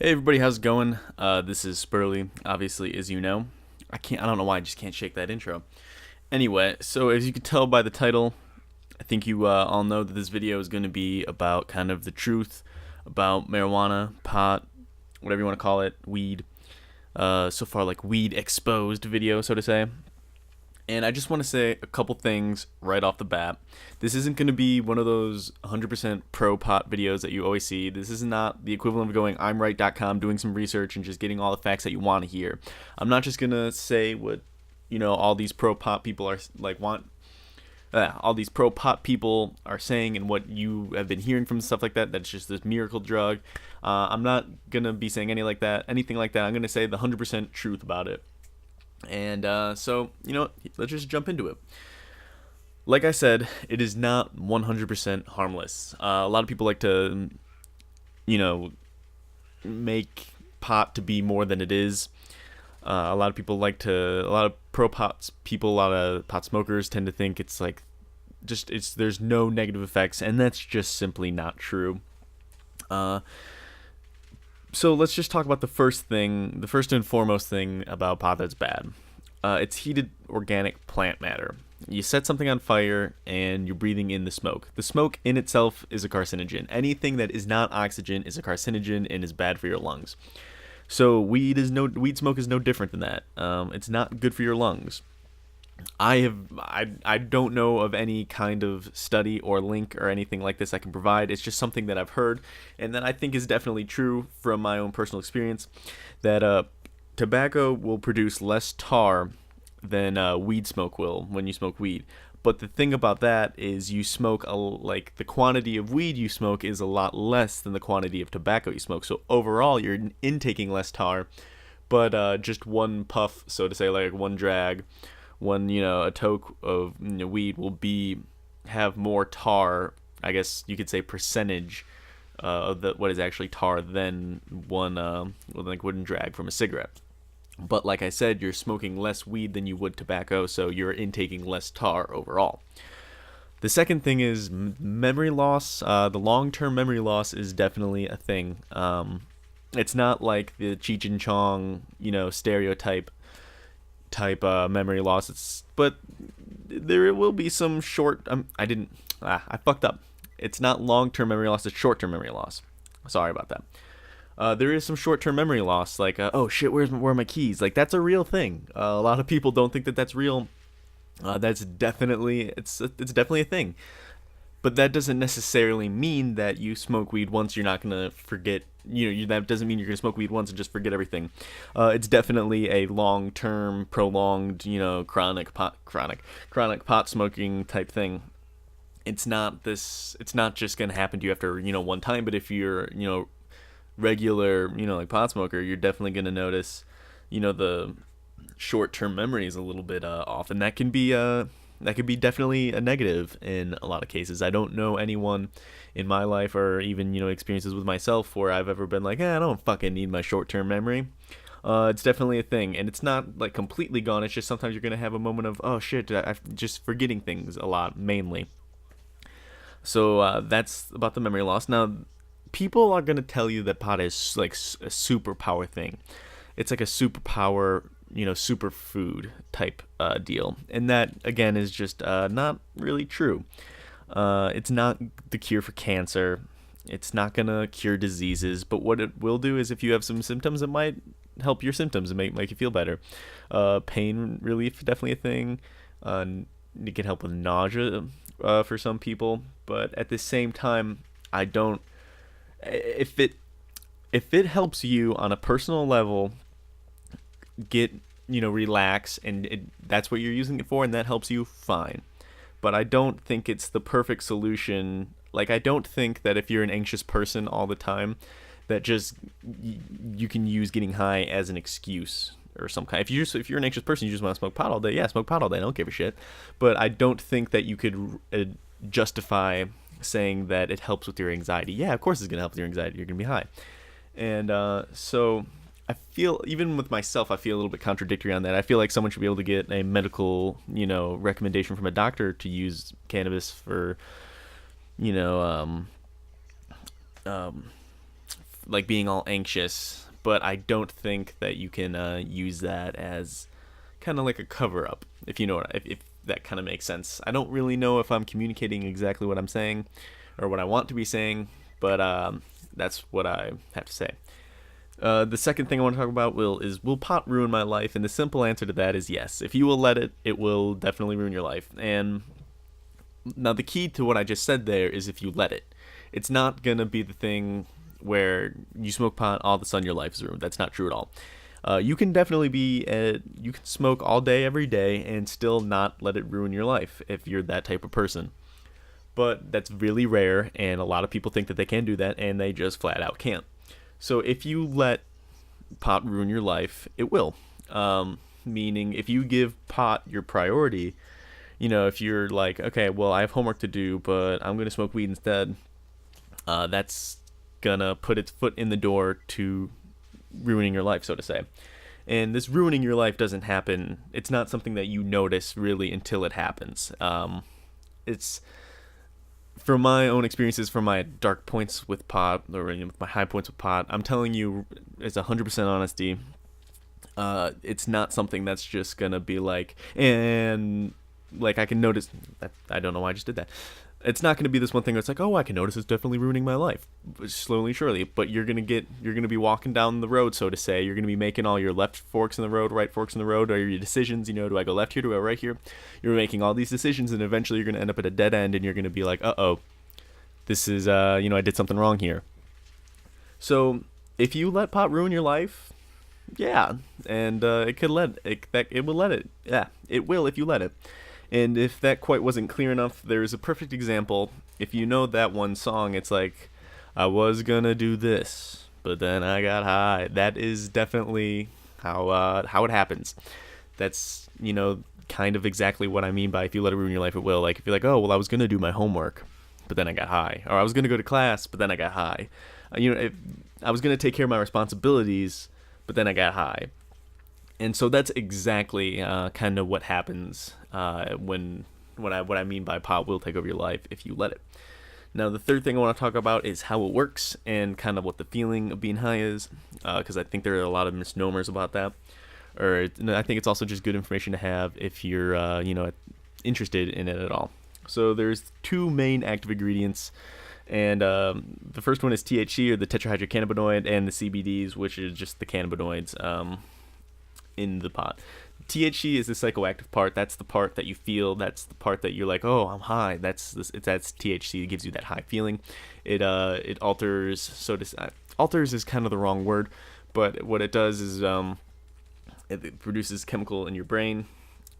Hey everybody, how's it going? This is Spurley, obviously, as you know. I don't know why I just can't shake that intro. Anyway, so as you can tell by the title, I think you all know that this video is going to be about kind of the truth about marijuana, pot, whatever you want to call it, weed. So far, like weed exposed video, so to say. And I just want to say a couple things right off the bat. This isn't going to be one of those 100% pro pot videos that you always see. This is not the equivalent of going imright.com, doing some research, and just getting all the facts that you want to hear. I'm not just going to say what, all these pro pot people are like all these pro pot people are saying and what you have been hearing from stuff like that. That's just this miracle drug. I'm not going to be saying anything like that. I'm going to say the 100% truth about it. And so, let's just jump into it. Like I said, it is not 100% harmless. A lot of people like to, make pot to be more than it is. A lot of pro pots people, a lot of pot smokers tend to think it's like, there's no negative effects, and that's just simply not true. So let's just talk about the first and foremost thing about pot that's bad. It's heated organic plant matter. You set something on fire and you're breathing in the smoke. The smoke in itself is a carcinogen. Anything that is not oxygen is a carcinogen and is bad for your lungs. So weed smoke is no different than that. It's not good for your lungs. I don't know of any kind of study or link or anything like this I can provide. It's just something that I've heard and that I think is definitely true from my own personal experience, that tobacco will produce less tar than weed smoke will when you smoke weed. But the thing about that is you smoke like the quantity of weed you smoke is a lot less than the quantity of tobacco you smoke. So overall, you're intaking less tar, but just one puff, so to say, like one drag, a toke of weed will have more tar, I guess you could say, percentage of what is actually tar than one like wooden drag from a cigarette. But like I said, you're smoking less weed than you would tobacco, so you're intaking less tar overall. The second thing is memory loss. The long-term memory loss is definitely a thing. It's not like the Cheech and Chong, stereotype type memory loss. But there will be some short. I fucked up. It's not long-term memory loss. It's short-term memory loss. Sorry about that. There is some short-term memory loss, like oh shit, where are my keys? Like that's a real thing. A lot of people don't think that that's real. That's definitely it's definitely a thing. But that doesn't necessarily mean that you smoke weed once you're not gonna forget. That doesn't mean you're gonna smoke weed once and just forget everything. It's definitely a long-term, prolonged, chronic pot smoking type thing. It's not just gonna happen to you after one time. But if you're regular, like pot smoker, you're definitely gonna notice, the short-term memory is a little bit off, and that can be definitely a negative in a lot of cases. I don't know anyone in my life or even experiences with myself where I've ever been like, I don't fucking need my short-term memory. It's definitely a thing, and it's not like completely gone. It's just sometimes you're gonna have a moment of, oh shit, I'm just forgetting things a lot, mainly. So that's about the memory loss. Now, people are gonna tell you that pot is like a superpower thing. It's like a superpower, superfood type deal, and that again is just not really true. It's not the cure for cancer. It's not gonna cure diseases, but what it will do is if you have some symptoms, it might help your symptoms and make you feel better. Pain relief, definitely a thing. It can help with nausea for some people, but at the same time, I don't. If it helps you on a personal level get relax, and that's what you're using it for, and that helps you, fine. But I don't think it's the perfect solution. Like, I don't think that if you're an anxious person all the time, that just you can use getting high as an excuse or some kind. If you're an anxious person, you just want to smoke pot all day. Yeah, smoke pot all day. I don't give a shit. But I don't think that you could justify saying that it helps with your anxiety. Yeah, of course it's gonna help with your anxiety. You're gonna be high, and so I feel, even with myself, I feel a little bit contradictory on that. I feel like someone should be able to get a medical, recommendation from a doctor to use cannabis for, like being all anxious, but I don't think that you can use that as kind of like a cover up, if you know what, if that kind of makes sense. I don't really know if I'm communicating exactly what I'm saying or what I want to be saying, but that's what I have to say. The second thing I want to talk about will pot ruin my life? And the simple answer to that is yes. If you will let it, it will definitely ruin your life. And now the key to what I just said there is if you let it. It's not gonna be the thing where you smoke pot, all of a sudden your life is ruined. That's not true at all. You can definitely you can smoke all day, every day, and still not let it ruin your life if you're that type of person. But that's really rare, and a lot of people think that they can do that, and they just flat out can't. So if you let pot ruin your life, it will. Meaning, if you give pot your priority, if you're like, okay, well, I have homework to do, but I'm going to smoke weed instead, that's going to put its foot in the door to ruining your life, so to say. And this ruining your life doesn't happen. It's not something that you notice really until it happens. It's from my own experiences, from my dark points with pot, or with my high points with pot, I'm telling you, it's 100% honesty. It's not something that's just gonna be like, and like I can notice that. I don't know why I just did that. It's not gonna be this one thing where it's like, oh, I can notice it's definitely ruining my life, slowly, surely. But you're gonna be walking down the road, so to say. You're gonna be making all your left forks in the road, right forks in the road, or your decisions. Do I go left here? Do I go right here? You're making all these decisions, and eventually you're gonna end up at a dead end, and you're gonna be like, uh-oh, this is, I did something wrong here. So if you let pot ruin your life, yeah, and it will let it. Yeah, it will if you let it. And if that quite wasn't clear enough, there's a perfect example. If you know that one song, it's like, I was gonna do this, but then I got high. That is definitely how it happens. That's, kind of exactly what I mean by if you let it ruin your life, it will. Like, if you're like, oh, well, I was gonna do my homework, but then I got high. Or I was gonna go to class, but then I got high. If I was gonna take care of my responsibilities, but then I got high. And so that's exactly kind of what happens what I mean by pot will take over your life if you let it. Now, the third thing I want to talk about is how it works and kind of what the feeling of being high is, because I think there are a lot of misnomers about that. Or I think it's also just good information to have if you're interested in it at all. So there's two main active ingredients. And the first one is THC, or the tetrahydrocannabinoid, and the CBDs, which is just the cannabinoids in the pot. THC is the psychoactive part. That's the part that you feel. That's the part that you're like, oh, I'm high. That's THC. It gives you that high feeling. It alters. Alters is kind of the wrong word, but what it does is it produces chemical in your brain,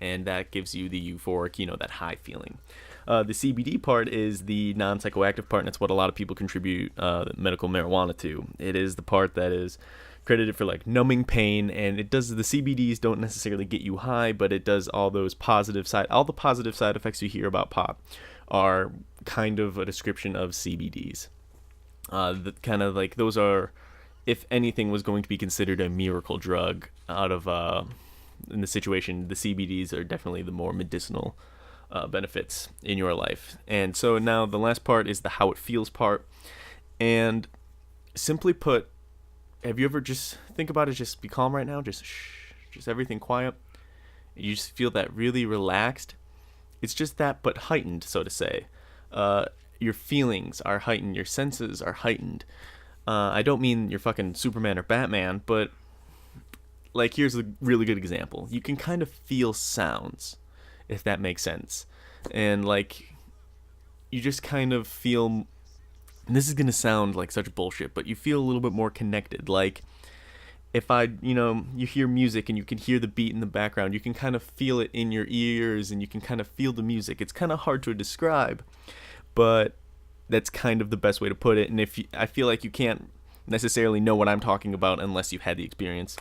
and that gives you the euphoric, that high feeling. The CBD part is the non-psychoactive part, and it's what a lot of people contribute medical marijuana to. It is the part that is credited for like numbing pain, and it does. The CBDs don't necessarily get you high, but it does all the positive side effects you hear about pot are kind of a description of CBDs. The kind of like those are, if anything was going to be considered a miracle drug out of in the situation, the CBDs are definitely the more medicinal benefits in your life. And so now the last part is the how it feels part. And simply put, have you ever just think about it, just be calm right now, just everything quiet. You just feel that really relaxed. It's just that, but heightened, so to say. Your feelings are heightened, your senses are heightened. I don't mean you're fucking Superman or Batman, but like, here's a really good example. You can kind of feel sounds, if that makes sense. And like, you just kind of feel, and this is going to sound like such bullshit, but you feel a little bit more connected. Like, if you hear music and you can hear the beat in the background, you can kind of feel it in your ears and you can kind of feel the music. It's kind of hard to describe, but that's kind of the best way to put it. And I feel like you can't necessarily know what I'm talking about unless you've had the experience.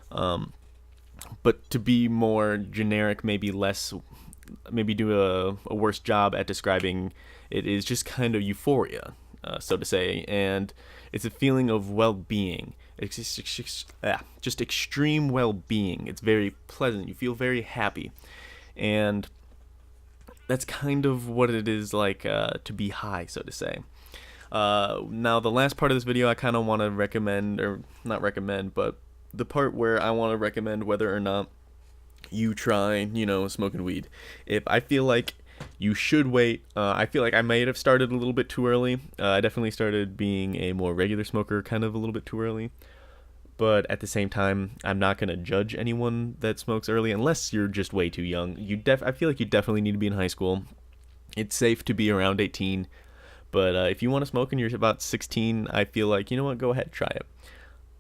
But to be more generic, maybe do a worse job at describing it, is just kind of euphoria, so to say. And it's a feeling of well-being. It's just extreme well-being. It's very pleasant. You feel very happy. And that's kind of what it is like to be high, so to say. Now the last part of this video I kind of want to recommend, or not recommend, but the part where I want to recommend whether or not you try, smoking weed. If I feel like you should wait, I feel like I might have started a little bit too early. I definitely started being a more regular smoker kind of a little bit too early. But at the same time, I'm not going to judge anyone that smokes early unless you're just way too young. I feel like you definitely need to be in high school. It's safe to be around 18. But if you want to smoke and you're about 16, I feel like, you know what, go ahead, try it.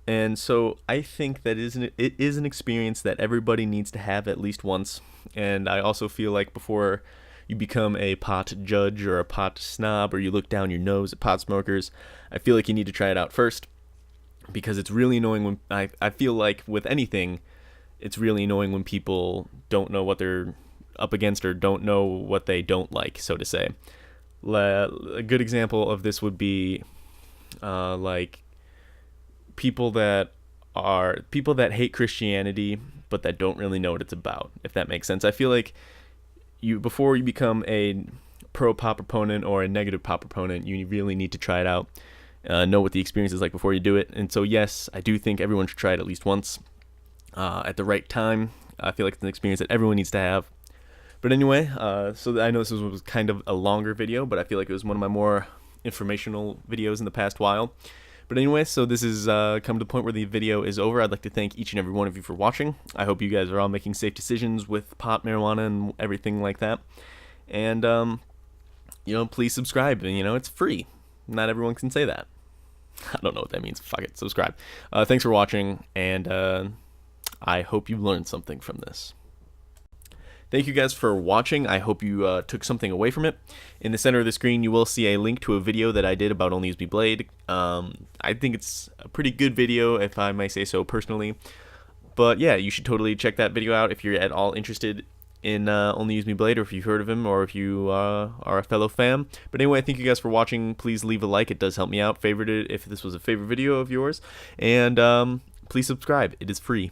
And so I think that it is an experience that everybody needs to have at least once. And I also feel like before you become a pot judge or a pot snob, or you look down your nose at pot smokers, I feel like you need to try it out first. Because it's really annoying when I feel like with anything, it's really annoying when people don't know what they're up against or don't know what they don't like, so to say. A good example of this would be like people that hate Christianity but that don't really know what it's about, if that makes sense. I feel like before you become a pro pop proponent or a negative pop proponent, you really need to try it out. Know what the experience is like before you do it. And so yes, I do think everyone should try it at least once at the right time. I feel like it's an experience that everyone needs to have. But anyway, so I know this was kind of a longer video, but I feel like it was one of my more informational videos in the past while. But anyway, so this is come to the point where the video is over. I'd like to thank each and every one of you for watching. I hope you guys are all making safe decisions with pot, marijuana, and everything like that. And, please subscribe. It's free. Not everyone can say that. I don't know what that means. Fuck it. Subscribe. Thanks for watching, and I hope you learned something from this. Thank you guys for watching. I hope you took something away from it. In the center of the screen, you will see a link to a video that I did about Only Use Me Blade. I think it's a pretty good video, if I may say so personally. But yeah, you should totally check that video out if you're at all interested in Only Use Me Blade, or if you've heard of him, or if you are a fellow fam. But anyway, thank you guys for watching. Please leave a like. It does help me out. Favorite it if this was a favorite video of yours. And please subscribe. It is free.